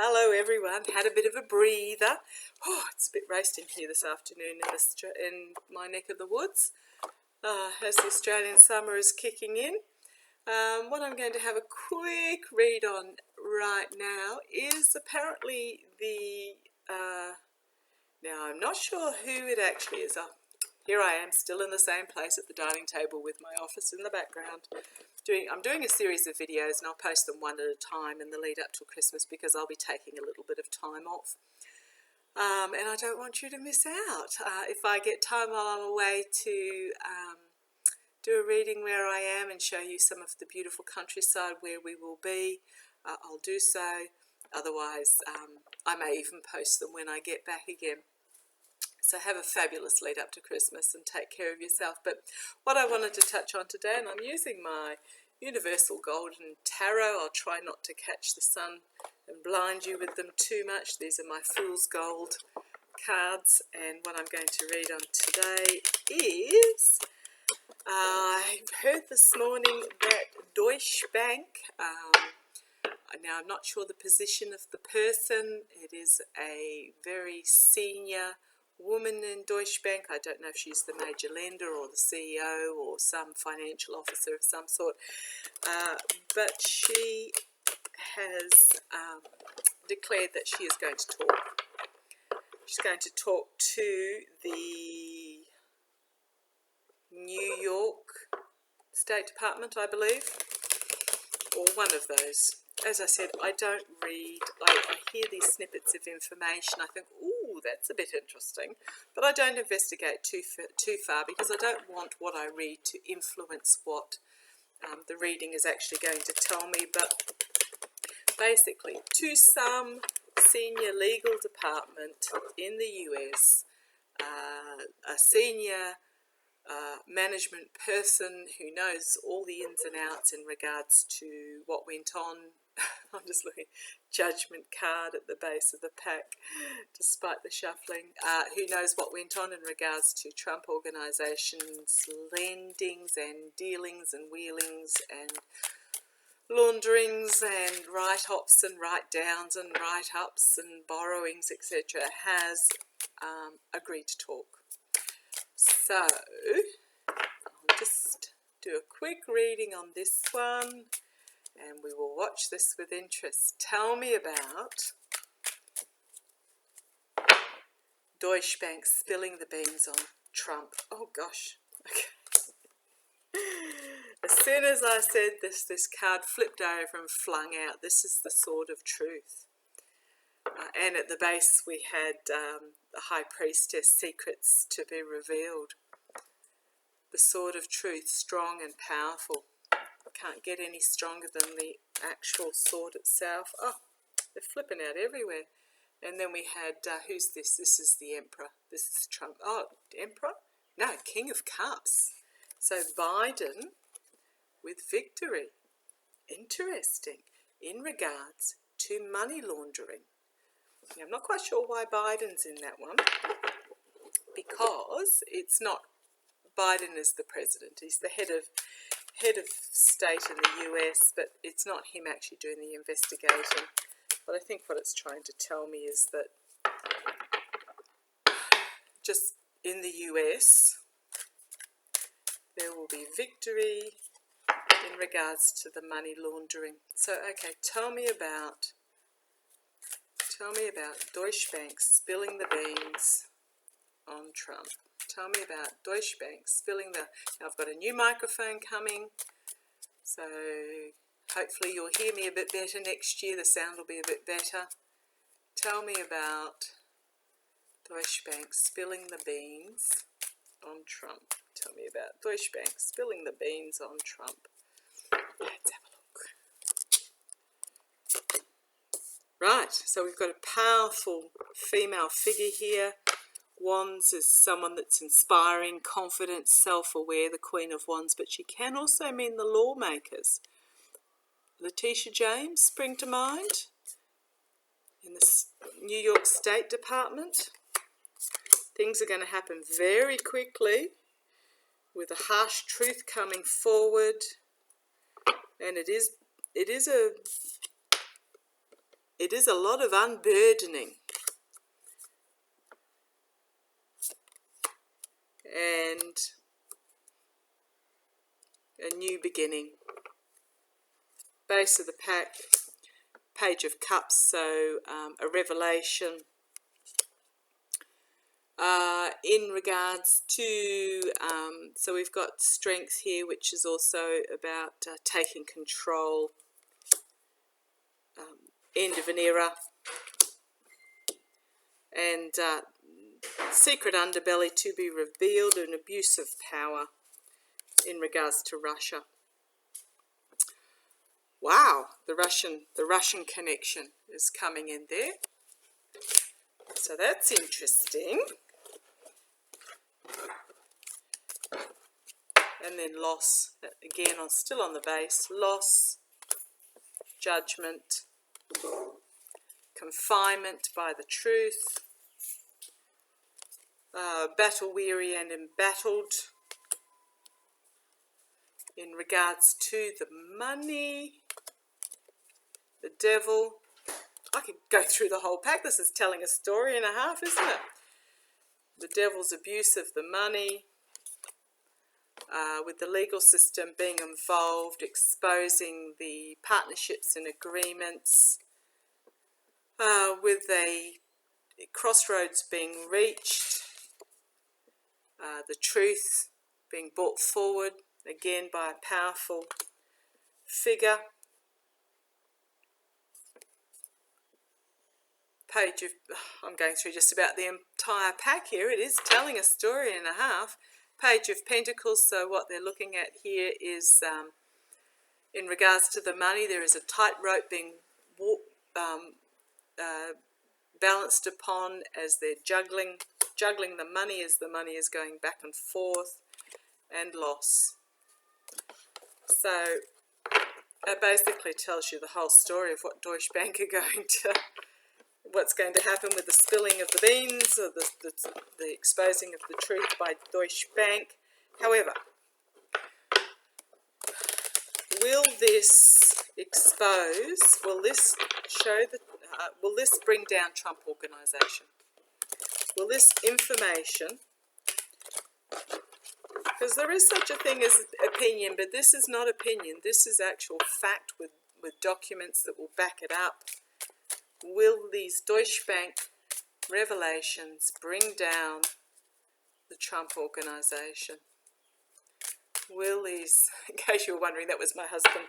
Hello everyone, had a bit of a breather. Oh, it's a bit roasting here this afternoon in my neck of the woods as the Australian summer is kicking in. What I'm going to have a quick read on right now is apparently now I'm not sure who it actually is. Here I am still in the same place at the dining table with my office in the background. I'm doing a series of videos and I'll post them one at a time in the lead up till Christmas because I'll be taking a little bit of time off. And I don't want you to miss out. If I get time while I'm away to do a reading where I am and show you some of the beautiful countryside where we will be, I'll do so. Otherwise, I may even post them when I get back again. So have a fabulous lead up to Christmas and take care of yourself. But what I wanted to touch on today, and I'm using my Universal Golden Tarot. I'll try not to catch the sun and blind you with them too much. These are my Fool's Gold cards, and what I'm going to read on today is, I heard this morning that DeutscheBank, now I'm not sure the position of the person, it is a very senior woman in DeutscheBank. I don't know if she's the major lender or the CEO or some financial officer of some sort, but she has declared that she is going to talk. She's going to talk to the New York State Department, I believe, or one of those. As I said, I don't read, I hear these snippets of information, I think, ooh, that's a bit interesting, but I don't investigate too far because I don't want what I read to influence what the reading is actually going to tell me. But basically, to some senior legal department in the US, a senior management person who knows all the ins and outs in regards to what went on. I'm just looking, judgment card at the base of the pack, despite the shuffling. Who knows what went on in regards to Trump organisations, lendings and dealings and wheelings and launderings and write-offs and write-downs and write-ups and borrowings, etc., has agreed to talk. So, I'll just do a quick reading on this one and we will watch this with interest. Tell me about DeutscheBank spilling the beans on Trump. Oh gosh. Okay. As soon as I said this card flipped over and flung out. This is the Sword of Truth. And at the base we had the High Priestess, secrets to be revealed. The Sword of Truth, strong and powerful. Can't get any stronger than the actual sword itself. Oh, they're flipping out everywhere. And then we had, who's this? This is the Emperor. This is Trump. Oh, Emperor? No, King of Cups. So Biden with victory. Interesting. In regards to money laundering. Now, I'm not quite sure why Biden's in that one, because it's not Biden is the president. He's the head of state in the US, but it's not him actually doing the investigating. But I think what it's trying to tell me is that just in the US, there will be victory in regards to the money laundering. So, okay, tell me about DeutscheBank spilling the beans on Trump. Tell me about DeutscheBank spilling the... Now I've got a new microphone coming, so hopefully you'll hear me a bit better next year. The sound will be a bit better. Tell me about DeutscheBank spilling the beans on Trump. Tell me about DeutscheBank spilling the beans on Trump. Let's have a look. Right, so we've got a powerful female figure here. Wands is someone that's inspiring, confident, self-aware, the Queen of Wands, but she can also mean the lawmakers. Letitia James spring to mind in the New York State Department. Things are going to happen very quickly with a harsh truth coming forward, and it is it is a lot of unburdening and a new beginning. Base of the pack, Page of Cups, so a revelation. In regards to, so we've got strength here, which is also about taking control, end of an era, and secret underbelly to be revealed, an abuse of power in regards to Russia. Wow, the Russian connection is coming in there. So that's interesting. And then loss, again, still on the base. Loss, judgment, confinement by the truth, battle weary and embattled. In regards to the money, the devil. I could go through the whole pack. This is telling a story and a half, isn't it? The devil's abuse of the money, with the legal system being involved, exposing the partnerships and agreements, with a crossroads being reached, the truth being brought forward, again by a powerful figure. Page of, I'm going through just about the entire pack here. It is telling a story and a half. Page of Pentacles, so what they're looking at here is, in regards to the money, there is a tightrope being balanced upon as they're juggling the money as the money is going back and forth, and loss. So it basically tells you the whole story of what DeutscheBank are going to, what's going to happen with the spilling of the beans, or the exposing of the truth by DeutscheBank. However, will this expose, will this show the, will this bring down Trump Organization? Will this information, because there is such a thing as opinion, but this is not opinion, this is actual fact with documents that will back it up. Will these DeutscheBank revelations bring down the Trump Organization? Will these, in case you were wondering, that was my husband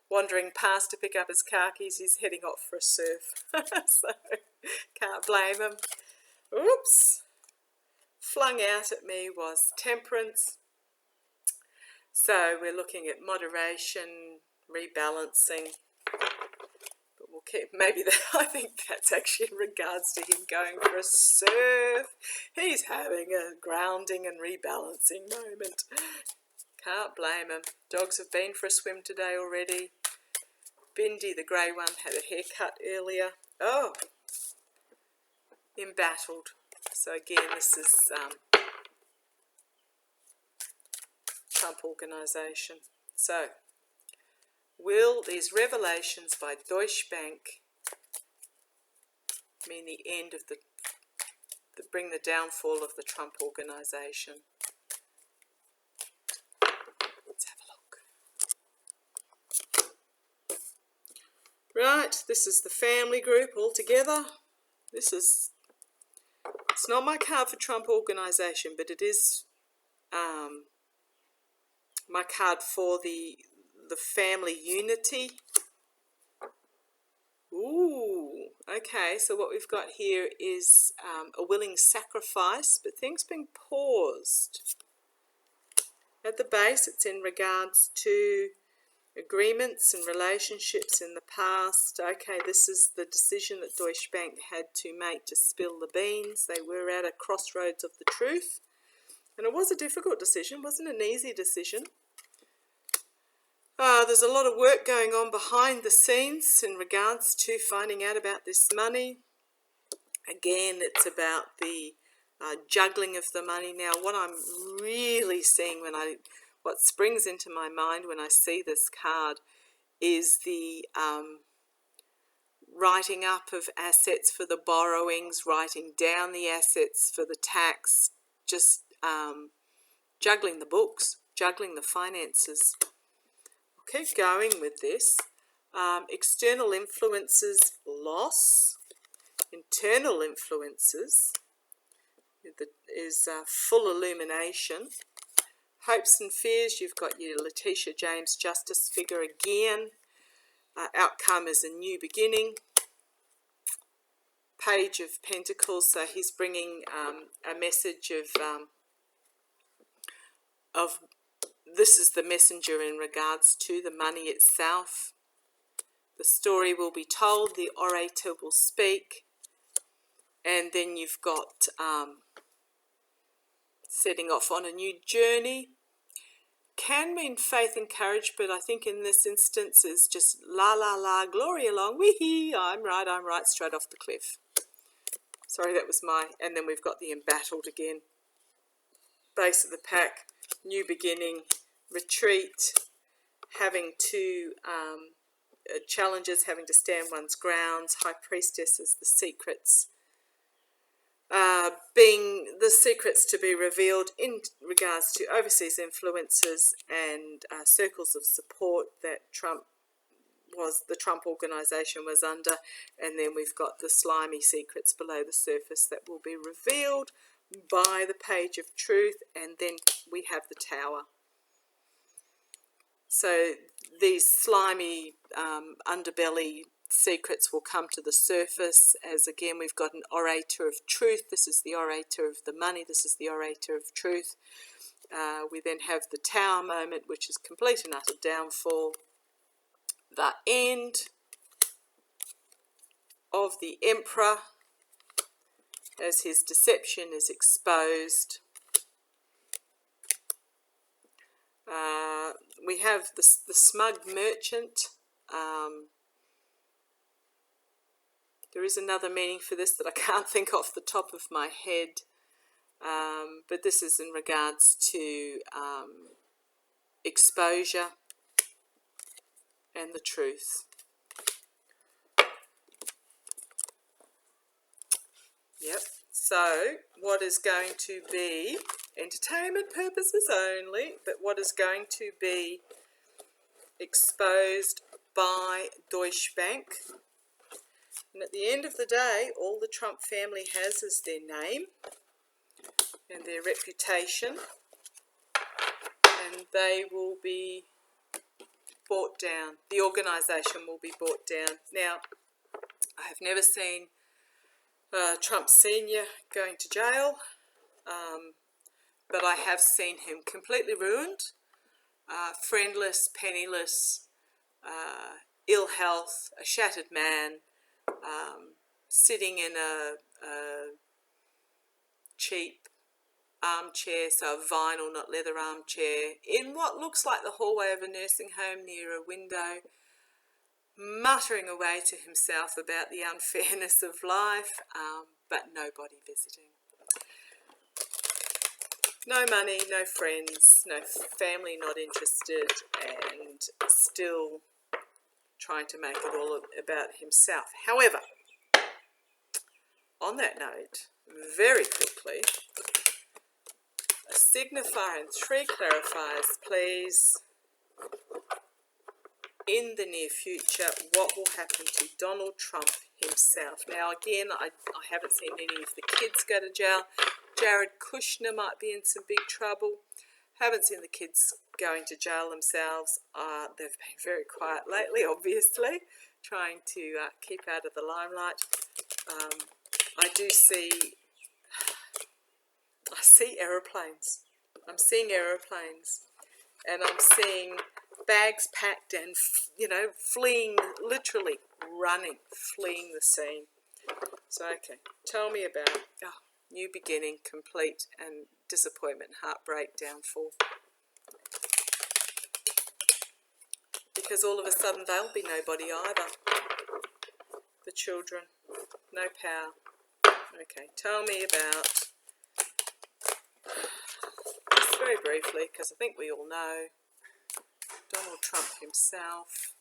wandering past to pick up his car keys. He's heading off for a surf, so can't blame him. Oops. Flung out at me was temperance. So we're looking at moderation, rebalancing. But we'll keep, maybe that, I think that's actually in regards to him going for a surf. He's having a grounding and rebalancing moment. Can't blame him. Dogs have been for a swim today already. Bindi, the grey one, had a haircut earlier. Oh, embattled. So again, this is Trump Organization. So, will these revelations by DeutscheBank mean the end of bring the downfall of the Trump Organization? Let's have a look. Right, this is the family group all together. This is, it's not my card for Trump Organization, but it is my card for the family unity. Ooh, okay, so what we've got here is a willing sacrifice, but things being paused. At the base, it's in regards to agreements and relationships in the past. Okay, this is the decision that DeutscheBank had to make to spill the beans. They were at a crossroads of the truth. And it was a difficult decision, it wasn't an easy decision. There's a lot of work going on behind the scenes in regards to finding out about this money. Again, it's about the juggling of the money. Now, what I'm really seeing what springs into my mind when I see this card is the writing up of assets for the borrowings, writing down the assets for the tax, just juggling the books, juggling the finances. I'll keep going with this. External influences, loss. Internal influences is full illumination. Hopes and fears, you've got your Letitia James Justice figure again. Outcome is a new beginning. Page of Pentacles, so he's bringing a message of this is the messenger in regards to the money itself. The story will be told, the orator will speak, and then you've got setting off on a new journey. Can mean faith and courage, but I think in this instance is just la la la, glory along, wee-hee, I'm right, straight off the cliff. Sorry, that was and then we've got the embattled again. Base of the pack, new beginning, retreat, having to, challenges, having to stand one's grounds, high priestesses, the secrets, being the secrets to be revealed in regards to overseas influences and circles of support that the Trump organization was under, and then we've got the slimy secrets below the surface that will be revealed by the page of truth, and then we have the tower. So these slimy underbelly secrets will come to the surface, as again we've got an orator of truth. This is the orator of the money, this is the orator of truth. We then have the tower moment, which is complete and utter downfall. The end of the emperor as his deception is exposed. We have the smug merchant. There is another meaning for this that I can't think off the top of my head, but this is in regards to exposure and the truth. Yep, so what is going to be entertainment purposes only, but what is going to be exposed by DeutscheBank. And at the end of the day, all the Trump family has is their name and their reputation, and they will be brought down. The organisation will be brought down. Now, I have never seen Trump Senior going to jail, but I have seen him completely ruined, friendless, penniless, ill health, a shattered man, sitting in a cheap armchair, so a vinyl, not leather armchair, in what looks like the hallway of a nursing home near a window, muttering away to himself about the unfairness of life, but nobody visiting. No money, no friends, no family not interested, and still trying to make it all about himself. However, on that note, very quickly, a signifier and 3 clarifiers, please. In the near future, what will happen to Donald Trump himself? Now, again, I haven't seen any of the kids go to jail. Jared Kushner might be in some big trouble. Haven't seen the kids going to jail themselves. They've been very quiet lately, obviously, trying to keep out of the limelight. I see aeroplanes. I'm seeing aeroplanes, and I'm seeing bags packed and, fleeing, literally running, fleeing the scene. So, okay, tell me about new beginning, complete, and disappointment, heartbreak, downfall. Because all of a sudden they'll be nobody either. The children, no power. Okay, tell me about, just very briefly, because I think we all know, Donald Trump himself,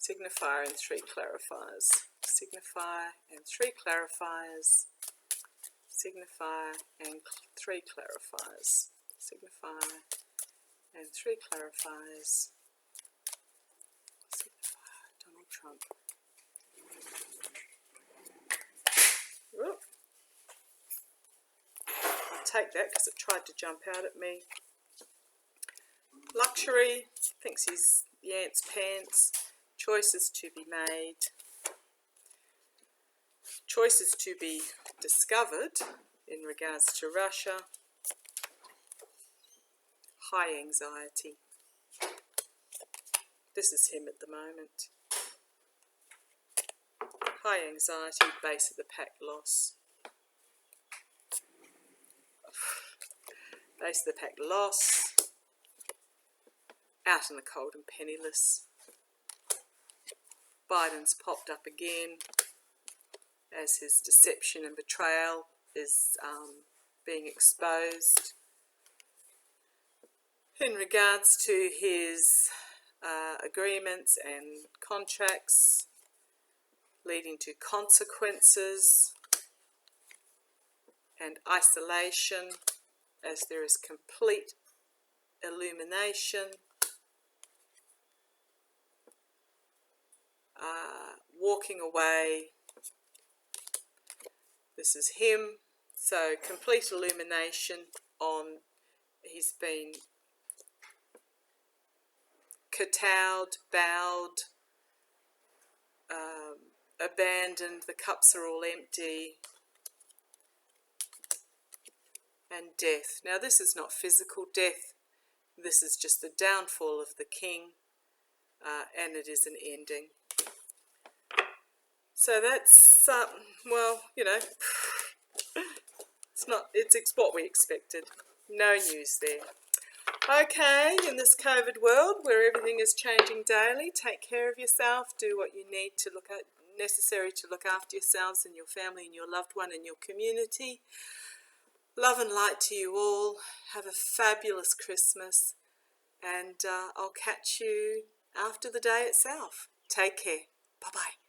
Signifier and 3 clarifiers. Signifier and 3 clarifiers. Signifier and 3 clarifiers. Signifier and 3 clarifiers. Signifier, Donald Trump. Whoop. I'll take that because it tried to jump out at me. Luxury, thinks he's the ant's pants. Choices to be made. Choices to be discovered in regards to Russia. High anxiety. This is him at the moment. High anxiety, base of the pack loss. Base of the pack loss. Out in the cold and penniless. Biden's popped up again as his deception and betrayal is being exposed. In regards to his agreements and contracts leading to consequences and isolation, as there is complete illumination, walking away. This is him, so complete illumination on, he's been kowtowed, bowed, abandoned, the cups are all empty, and death. Now this is not physical death, this is just the downfall of the king, and it is an ending. So that's, well, you know, it's what we expected. No news there. Okay, in this COVID world where everything is changing daily, take care of yourself, do what you need to look at, necessary to look after yourselves and your family and your loved one and your community. Love and light to you all. Have a fabulous Christmas, and I'll catch you after the day itself. Take care. Bye-bye.